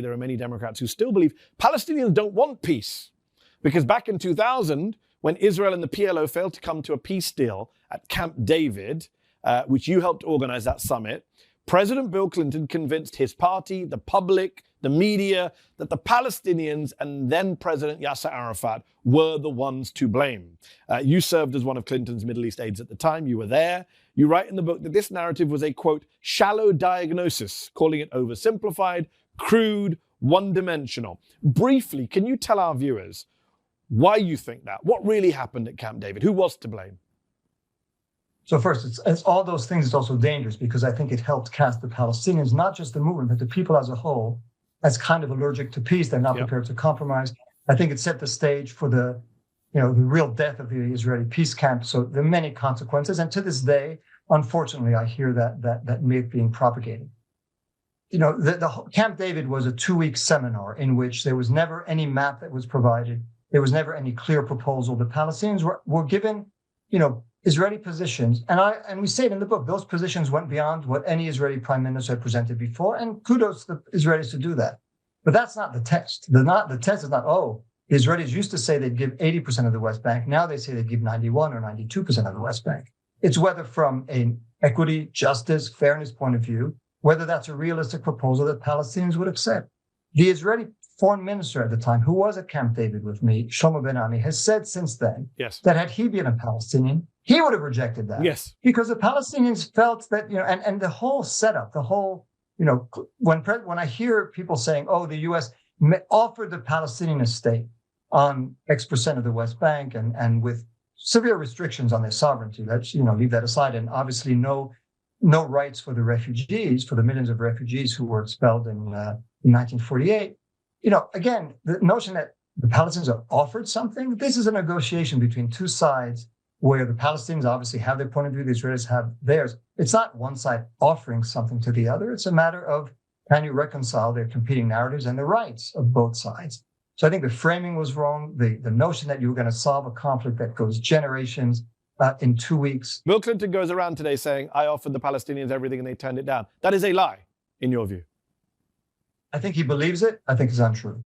There are many Democrats who still believe Palestinians don't want peace. Because back in 2000, when Israel and the PLO failed to come to a peace deal at Camp David, which you helped organize that summit, President Bill Clinton convinced his party, the public, the media, that the Palestinians and then President Yasser Arafat were the ones to blame. You served as one of Clinton's Middle East aides at the time. You were there. You write in the book that this narrative was a, quote, shallow diagnosis, calling it oversimplified, crude, one-dimensional. Briefly, can you tell our viewers why you think that? What really happened at Camp David? Who was to blame? So first, it's all those things is also dangerous because I think it helped cast the Palestinians, not just the movement, but the people as a whole, as kind of allergic to peace. They're not prepared to compromise. I think it set the stage for the real death of the Israeli peace camp. So there are many consequences. And to this day, unfortunately, I hear that myth being propagated. The Camp David was a 2-week seminar in which there was never any map that was provided. There was never any clear proposal. The Palestinians were given, Israeli positions, and we say it in the book, those positions went beyond what any Israeli prime minister had presented before, and kudos to the Israelis to do that. But that's not the test. The test is not, the Israelis used to say they'd give 80% of the West Bank. Now they say they'd give 91 or 92% of the West Bank. It's whether from an equity, justice, fairness point of view, whether that's a realistic proposal that Palestinians would accept. The Israeli foreign minister at the time, who was at Camp David with me, Shlomo Ben-Ami, has said since then that had he been a Palestinian, he would have rejected that. Yes. Because the Palestinians felt that, and the whole setup, when I hear people saying, the U.S. offered the Palestinian state on X% of the West Bank and with severe restrictions on their sovereignty, let's, leave that aside, and obviously no rights for the refugees, for the millions of refugees who were expelled in 1948. Again, the notion that the Palestinians are offered something, this is a negotiation between two sides where the Palestinians obviously have their point of view, the Israelis have theirs. It's not one side offering something to the other. It's a matter of, can you reconcile their competing narratives and the rights of both sides? So I think the framing was wrong. The notion that you were going to solve a conflict that goes generations in 2 weeks. Bill Clinton goes around today saying, I offered the Palestinians everything and they turned it down. That is a lie, in your view. I think he believes it. I think it's untrue.